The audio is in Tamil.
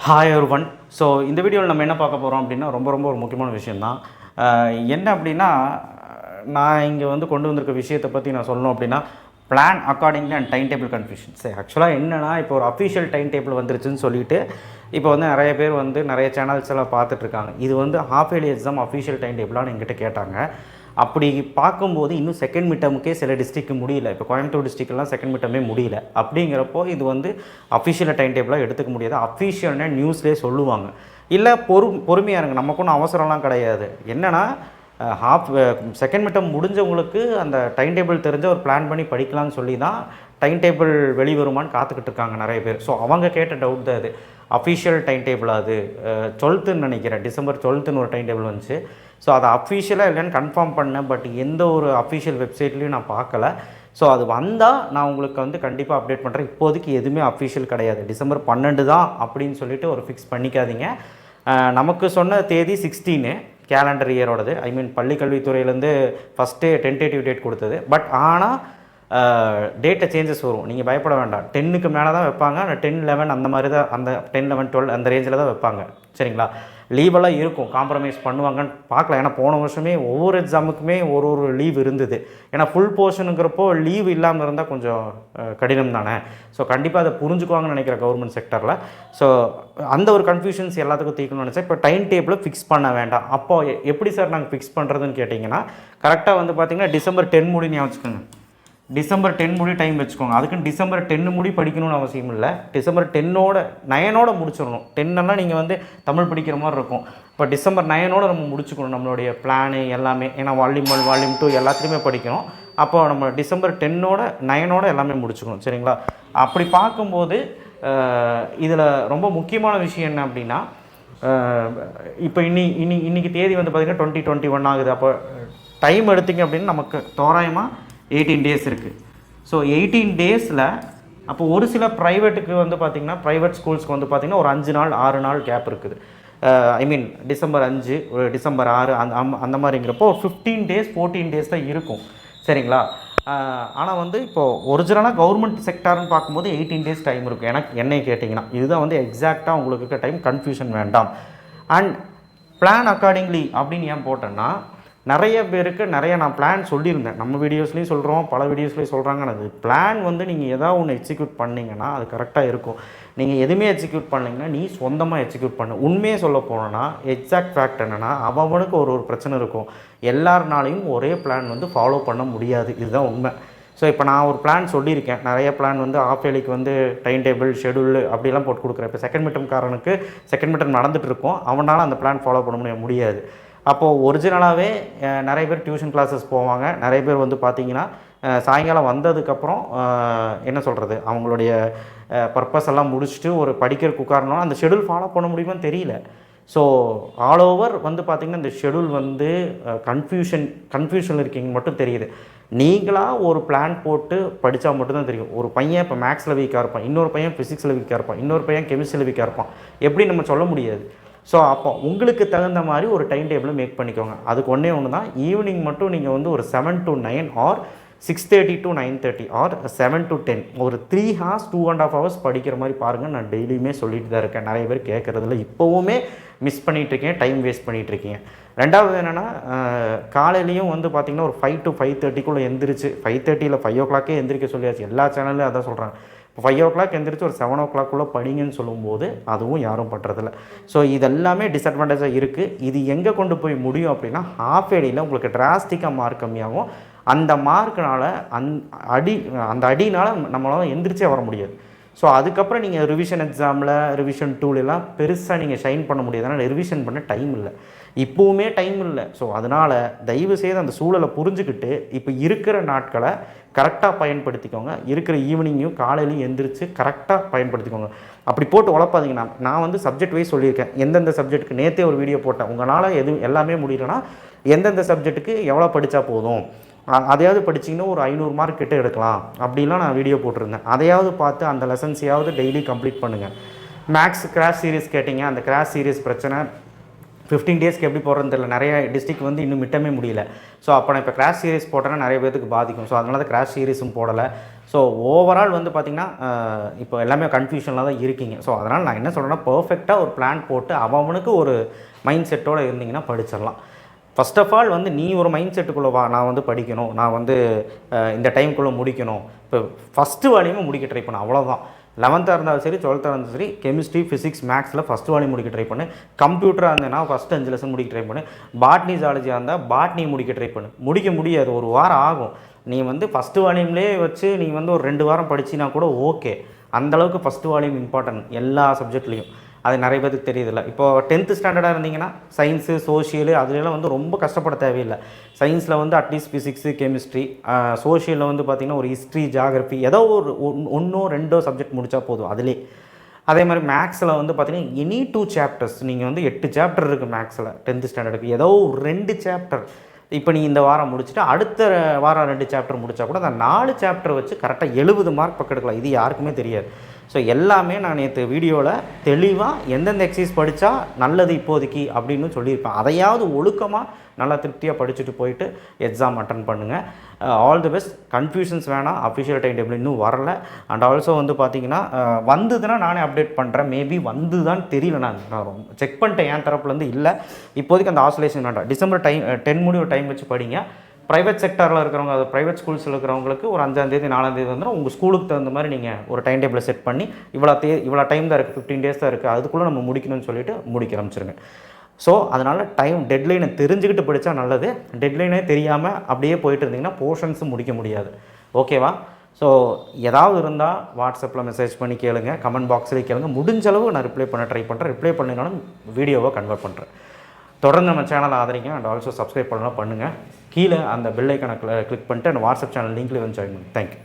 Hi everyone. ஸோ இந்த வீடியோவில் நம்ம என்ன பார்க்க போகிறோம் அப்படின்னா ரொம்ப ஒரு முக்கியமான விஷயந்தான். என்ன அப்படின்னா, நான் இங்கே வந்து கொண்டு வந்திருக்க விஷயத்தை பற்றி நான் சொல்லணும் அப்படின்னா, plan accordingly and time table confusion. சரி, ஆக்சுவலாக என்னென்னா, இப்போ ஒரு அஃபிஷியல் டைம் டேபிள் வந்துருச்சுன்னு சொல்லிட்டு இப்போ வந்து நிறைய பேர் வந்து நிறைய சேனல்ஸ் எல்லாம் பார்த்துட்ருக்காங்க. இது வந்து half yearly exam official time டேபிளான்னு என்கிட்ட கேட்டாங்க. அப்படி பார்க்கும்போது இன்னும் செகண்ட் மிட்டமுக்கே சில டிஸ்ட்ரிக்ட் முடியல. இப்போ கோயம்புத்தூர் டிஸ்ட்ரிக்ட்லாம் செகண்ட் மிட்டமே முடியல. அப்படிங்கிறப்போ இது வந்து அஃபிஷியல் டைம் டேபிளாக எடுத்துக்க முடியாது. அஃபிஷியல்னு நியூஸ்லேயே சொல்லுவாங்க. இல்லை பொறுமையாக இருங்க, நமக்கு ஒன்றும் அவசரம்லாம் கிடையாது. என்னென்னா, செகண்ட் மிட்டம் முடிஞ்சவங்களுக்கு அந்த டைம் டேபிள் தெரிஞ்ச ஒரு பிளான் பண்ணி படிக்கலாம்னு சொல்லி தான் டைம் டேபிள் வெளிவருமான்னு காத்துக்கிட்டு இருக்காங்க நிறைய பேர். ஸோ அவங்க கேட்ட டவுட் தான் அது. அஃபிஷியல் டைம் டேபிள் அது 12ன்னு நினைக்கிறேன், டிசம்பர் 12ன்னு ஒரு டைம் டேபிள் வந்துச்சு. ஸோ அதை அஃபிஷியலாக இல்லைன்னு கன்ஃபார்ம் பண்ணேன். பட் எந்த ஒரு அஃபிஷியல் வெப்சைட்லேயும் நான் பார்க்கல. ஸோ அது வந்தால் நான் உங்களுக்கு வந்து கண்டிப்பாக அப்டேட் பண்ணுறேன். இப்போதைக்கு எதுவுமே அஃபிஷியல் கிடையாது. டிசம்பர் 12 தான் அப்படின்னு சொல்லிட்டு ஒரு ஃபிக்ஸ் பண்ணிக்காதீங்க. நமக்கு சொன்ன தேதி 16 கேலண்டர் இயரோடது. ஐ மீன் பள்ளிக்கல்வித்துறையிலேருந்து ஃபஸ்ட்டு டென்டேட்டிவ் டேட் கொடுத்தது. பட் ஆனால் டேட்டை சேஞ்சஸ் வரும், நீங்கள் பயப்பட வேண்டாம். 10க்கு மேலே தான் வைப்பாங்க. அந்த 10, 11 அந்த மாதிரி தான், அந்த 10, 11, 12 அந்த ரேஞ்சில் தான் வைப்பாங்க. சரிங்களா? லீவெல்லாம் இருக்கும், காம்ப்ரமைஸ் பண்ணுவாங்கன்னு பார்க்கலாம். ஏன்னா போன வருஷமே ஒவ்வொரு எக்ஸாமுக்குமே ஒரு லீவ் இருந்தது. ஏன்னா ஃபுல் போர்ஷனுங்கிறப்போ லீவ் இல்லாமல் இருந்தால் கொஞ்சம் கடினம் தானே. ஸோ கண்டிப்பாக அதை புரிஞ்சுக்குவாங்கன்னு நினைக்கிறேன் கவர்மெண்ட் செக்டரில். ஸோ அந்த ஒரு கன்ஃபியூஷன்ஸ் எல்லாத்துக்கும் தீர்க்கணும்னு நினச்சேன். இப்போ டைம் டேபிளை ஃபிக்ஸ் பண்ண வேண்டாம். அப்போ எப்படி சார் நாங்கள் ஃபிக்ஸ் பண்ணுறதுன்னு கேட்டிங்கன்னா, கரெக்டாக வந்து பார்த்திங்கன்னா டிசம்பர் 10 முடி ஞாபகம் வச்சுக்கோங்க. டிசம்பர் 10 முடி டைம் வச்சுக்கோங்க. அதுக்குன்னு டிசம்பர் 10 முடி படிக்கணும்னு அவசியம் இல்லை. டிசம்பர் 9 முடிச்சிடணும். 10 நீங்கள் வந்து தமிழ் படிக்கிற மாதிரி இருக்கும். இப்போ டிசம்பர் 9 நம்ம முடிச்சுக்கணும் நம்மளுடைய பிளானு எல்லாமே. ஏன்னா வால்யூம் 1, வால்யூம் 2 எல்லாத்துலேயுமே படிக்கணும். அப்போ நம்ம டிசம்பர் 9 எல்லாமே முடிச்சுக்கணும். சரிங்களா? அப்படி பார்க்கும்போது இதில் ரொம்ப முக்கியமான விஷயம் என்ன அப்படின்னா, இப்போ இன்னைக்கு தேதி வந்து பார்த்திங்கன்னா 2021 ஆகுது. அப்போ டைம் எடுத்திங்க அப்படின்னு நமக்கு தோராயமாக 18 டேஸ் இருக்குது. ஸோ 18 டேஸில் அப்போ ஒரு சில ப்ரைவேட்டுக்கு வந்து பார்த்திங்கன்னா, ப்ரைவேட் ஸ்கூல்ஸ்க்கு வந்து பார்த்திங்கன்னா ஒரு 5 நாள் 6 நாள் கேப் இருக்குது. ஐ மீன் டிசம்பர் 5 ஒரு டிசம்பர் 6 அந்த மாதிரிங்கிறப்போ 15 டேஸ் 14 டேஸ் தான் இருக்கும். சரிங்களா? ஆனால் வந்து இப்போது ஒரிஜினலாக கவர்மெண்ட் செக்டார்னு பார்க்கும்போது 18 டேஸ் டைம் இருக்கும். என்னை கேட்டிங்கன்னா இதுதான் வந்து எக்ஸாக்டாக உங்களுக்கு இருக்க டைம். கன்ஃபியூஷன் வேண்டாம். அண்ட் பிளான் அக்கார்டிங்லி அப்படின்னு ஏன் போட்டேன்னா, நிறைய பேருக்கு நான் பிளான் சொல்லியிருந்தேன். நம்ம வீடியோஸ்லேயும் சொல்கிறோம், பல வீடியோஸ்லேயும் சொல்கிறாங்க. அது பிளான் வந்து நீங்கள் எதாவது ஒன்று எக்ஸிக்யூட் பண்ணிங்கன்னா அது கரெக்டாக இருக்கும். நீங்கள் எதுவுமே எக்ஸிக்யூட் பண்ணிங்கன்னா நீ சொந்தமாக எக்ஸிக்யூட் பண்ணு. உண்மையே சொல்ல போனோன்னா எக்ஸாக்ட் ஃபேக்ட் என்னென்னா, அவனுக்கு ஒரு பிரச்சனை இருக்கும். எல்லாருனாலையும் ஒரே பிளான் வந்து ஃபாலோ பண்ண முடியாது. இதுதான் உண்மை. ஸோ இப்போ நான் ஒரு பிளான் சொல்லியிருக்கேன். நிறைய பிளான் வந்து ஆஃப் இயர்லிக்கு வந்து டைம் டேபிள் ஷெடியூல் அப்படிலாம் போட்டு கொடுக்குறேன். இப்போ செகண்ட் மிட்டம்காரனுக்கு செகண்ட் மிட்டம் நடந்துகிட்டு இருக்கும், அவனால் அந்த பிளான் ஃபாலோ பண்ண முடியாது. அப்போது ஒரிஜினலாகவே நிறைய பேர் டியூஷன் கிளாஸஸ் போவாங்க. நிறைய பேர் வந்து பார்த்திங்கன்னா சாயங்காலம் வந்ததுக்கப்புறம் என்ன சொல்கிறது, அவங்களுடைய பர்பஸ் எல்லாம் முடிச்சுட்டு ஒரு படிக்கிறதுக்கு உட்காரணும். அந்த ஷெடியூல் ஃபாலோ பண்ண முடியுமான்னு தெரியல. ஸோ ஆல் ஓவர் வந்து பார்த்திங்கன்னா இந்த ஷெடியூல் வந்து கன்ஃபியூஷன் இருக்கீங்கன்னு மட்டும் தெரியுது. நீங்களாக ஒரு பிளான் போட்டு படித்தா மட்டும்தான் தெரியும். ஒரு பையன் இப்போ மேக்ஸில் வீக்காக இருப்பான், இன்னொரு பையன் ஃபிசிக்ஸில் வீக்காக இருப்பான், இன்னொரு பையன் கெமிஸ்ட்ரியில் வீக்காக இருப்பான். எப்படி நம்ம சொல்ல முடியாது. ஸோ அப்போ உங்களுக்கு தகுந்த மாதிரி ஒரு டைம் டேபிளை மேக் பண்ணிக்கோங்க. அதுக்கு ஒன்று தான், ஈவினிங் மட்டும் நீங்கள் வந்து ஒரு 7 to 9 or 6:30 to 9:30 or 7 to 10 ஒரு 3 hours 2.5 hours படிக்கிற மாதிரி பாருங்கள். நான் டெய்லியுமே சொல்லிட்டு தான் இருக்கேன். நிறைய பேர் கேட்குறதில்ல, இப்போவுமே மிஸ் பண்ணிகிட்ருக்கேன், டைம் வேஸ்ட் பண்ணிகிட்ருக்கீங்க. ரெண்டாவது என்னென்னா, காலையிலையும் வந்து பார்த்திங்கன்னா ஒரு 5 to 5:30 எந்திரிச்சு 5:30 இல்லை 5 o'clock எந்திரிக்க சொல்லியாச்சு. எல்லா சேனல்லையும் அதான் சொல்கிறாங்க. இப்போ 5 o'clock எந்திரிச்சு ஒரு 7 o'clock படிங்கன்னு சொல்லும்போது அதுவும் யாரும் பண்ணுறதில்ல. ஸோ இதெல்லாமே டிஸ்அட்வான்டேஜாக இருக்குது. இது எங்கே கொண்டு போய் முடியும் அப்படின்னா, ஹாஃப் இயர்லியில் உங்களுக்கு டிராஸ்டிக்காக மார்க் கம்மியாகும். அந்த மார்க்கினால் அந்த அடினால் நம்மளால் எந்திரிச்சே வர முடியாது. ஸோ அதுக்கப்புறம் நீங்கள் ரிவிஷன் எக்ஸாமில் ரிவிஷன் 2லலாம் பெருசாக நீங்கள் ஷைன் பண்ண முடியாது. அதனால் ரிவிஷன் பண்ண டைம் இல்லை, இப்போவுமே டைம் இல்லை. ஸோ அதனால் தயவுசெய்து அந்த சூழலை புரிஞ்சுக்கிட்டு இப்போ இருக்கிற நாட்களை கரெக்டாக பயன்படுத்திக்கோங்க. இருக்கிற ஈவினிங்கையும் காலையிலையும் எந்திரிச்சு கரெக்டாக பயன்படுத்திக்கோங்க. அப்படி போட்டு உழப்பாதீங்கன்னா, நான் வந்து சப்ஜெக்ட் வைஸ் சொல்லியிருக்கேன். எந்தெந்த சப்ஜெக்ட்டுக்கு நேற்றே ஒரு வீடியோ போட்டேன். உங்களால் எல்லாமே முடியலன்னா எந்தெந்த சப்ஜெக்ட்டுக்கு எவ்வளோ படித்தா போதும், அதையாவது படிச்சிங்கன்னா ஒரு 500 மார்க் கிட்ட எடுக்கலாம் அப்படின்லாம் நான் வீடியோ போட்டிருந்தேன். அதையாவது பார்த்து அந்த லெசன்ஸையாவது டெய்லி கம்ப்ளீட் பண்ணுங்கள். மேக்ஸ் கிராஷ் சீரிஸ் கேட்டிங்க. அந்த கிராஷ் சீரிஸ் பிரச்சனை 15 டேஸ்க்கு எப்படி போடுறதுன்னு தெரியல. நிறைய டிஸ்ட்ரிக்ட் வந்து இன்னும் மிட்டமே முடியல. ஸோ அப்போ நான் இப்போ கிராஷ் சீரிஸ் போட்டேன்னா நிறைய பேருக்கு பாதிக்கும். ஸோ அதனால தான் கிராஷ் சீரிஸும் போடலை. ஸோ ஸோ ஓவரால் வந்து பார்த்திங்கன்னா இப்போ எல்லாமே கன்ஃபியூஷனில் தான் இருக்கீங்க. ஸோ அதனால் நான் என்ன சொல்கிறேன்னா, பர்ஃபெக்டாக ஒரு பிளான் போட்டு அவனுக்கு ஒரு மைண்ட் செட்டோடு இருந்தீங்கன்னா படிச்சிடலாம். ஃபர்ஸ்ட் ஆஃப் ஆல் வந்து நீ ஒரு மைண்ட் செட்டுக்குள்ளே வா, நான் வந்து படிக்கணும், நான் வந்து இந்த டைமுக்குள்ளே முடிக்கணும். இப்போ ஃபஸ்ட்டு வால்யூமும் முடிக்க ட்ரை பண்ண, அவ்வளோதான். 11th இருந்தாலும் சரி, 12th இருந்தாலும் சரி, கெமிஸ்ட்ரி, ஃபிசிக்ஸ், மேக்ஸில் ஃபஸ்ட் வால்யூம் முடிக்க ட்ரை பண்ணு. கம்ப்யூட்டராக இருந்தேன்னா ஃபஸ்ட்டு 5 லெசன் முடிக்க ட்ரை பண்ணு. பாட்னி ஜாலஜியாக இருந்தால் பாட்னி முடிக்க ட்ரை பண்ணு. முடிக்க முடியாது, ஒரு வாரம் ஆகும். நீ வந்து ஃபஸ்ட்டு வால்யூம்லேயே வச்சு நீ வந்து ஒரு 2 வாரம் படிச்சினா கூட ஓகே. அந்தளவுக்கு ஃபஸ்ட்டு வால்யூம் இம்பார்ட்டன்ட் எல்லா சப்ஜெக்ட்லேயும். அது நிறைய பேருக்கு தெரியுதில்ல. இப்போ 10th ஸ்டாண்டர்டாக இருந்தீங்கன்னா சயின்ஸு, சோஷியலு அதுலலாம் வந்து ரொம்ப கஷ்டப்பட தேவையில்லை. சயின்ஸில் வந்து அட்லீஸ்ட் ஃபிசிக்ஸு, கெமிஸ்ட்ரி, சோஷியலில் வந்து பார்த்திங்கன்னா ஒரு ஹிஸ்ட்ரி, ஜாகிரஃபி ஏதோ ஒரு 1 2 சப்ஜெக்ட் முடித்தா போதும் அதிலே. அதே மாதிரி மேக்ஸில் வந்து பார்த்திங்கன்னா எனி 2 சாப்டர்ஸ், நீங்கள் வந்து 8 சாப்டர் இருக்குது மேக்ஸில் 10th ஸ்டாண்டர்டுக்கு, ஏதோ ஒரு 2 சாப்டர். இப்போ நீ இந்த வாரம் முடிச்சுட்டு அடுத்த வாரம் 2 சாப்டர் முடித்தா கூட அந்த 4 சாப்டர் வச்சு கரெக்டாக 70 மார்க் பக்கம் எடுக்கலாம். இது யாருக்குமே தெரியாது. ஸோ எல்லாமே நான் நேற்று வீடியோவில் தெளிவாக எந்தெந்த எக்ஸசைஸ் படித்தா நல்லது இப்போதைக்கு அப்படின்னு சொல்லியிருப்பேன். அதையாவது ஒழுக்கமாக நல்லா திருப்தியாக படிச்சுட்டு போயிட்டு எக்ஸாம் அட்டன் பண்ணுங்கள். All the best. கன்ஃபியூஷன்ஸ் வேணாம். அஃபிஷியல் டைம் டேபிள் இன்னும் வரல. அண்ட் ஆல்சோ வந்து பார்த்திங்கன்னா வந்ததுன்னா நானே அப்டேட் பண்ணுறேன். மேபி வந்து தான் தெரியல, நான் செக் பண்ணிட்டேன் என் தரப்புலேருந்து இல்லை. இப்போதைக்கு அந்த ஆசோலேஷன் வேண்டாம். டிசம்பர் 10 முடிவு டைம் வச்சு படிங்க. ப்ரைவேட் செக்டாரில் இருக்கிறவங்க, அது ப்ரைவேட் ஸ்கூல்ஸில் இருக்கிறவங்களுக்கு ஒரு 5ஆம் தேதி 4ஆம் தேதி வந்துடும். உங்கள் ஸ்கூலுக்கு தகுந்த மாதிரி நீங்கள் ஒரு டைம் டேபிளை செட் பண்ணி இவ்வளோ டைம் தான் இருக்குது, 15 days தான் இருக்குது, அதுக்குள்ளே நம்ம முடிக்கணும்னு சொல்லிட்டு முடிக்க ஆரம்பிச்சிருங்க. ஸோ அதனால் டைம் டெட்லைனை தெரிஞ்சுக்கிட்டு படித்தா நல்லது. டெட்லைனே தெரியாமல் அப்படியே போயிட்டு இருந்தீங்கன்னா போர்ஷன்ஸும் முடிக்க முடியாது. ஓகேவா? ஸோ ஏதாவது இருந்தால் வாட்ஸ்அப்பில் மெசேஜ் பண்ணி கேளுங்க, கமெண்ட் பாக்ஸில் கேளுங்க. முடிஞ்ச அளவு நான் ரிப்ளை பண்ண ட்ரை பண்ணுறேன். ரிப்ளை பண்ணினாலும் வீடியோவை கன்வெர்ட் பண்ணுறேன். தொடர்ந்து நம்ம சேனலை ஆதரிங்க. அண்ட் ஆல்சோ சப்ஸ்கிரைப் பண்ணலாம் பண்ணுங்கள். கீழே அந்த பெல் ஐக்கானை கிளிக் பண்ணிட்டு அந்த வாட்ஸ்அப் சேனல் லிங்க்லேயே வந்து ஜாயின் பண்ணுங்கள். தேங்க்யூ.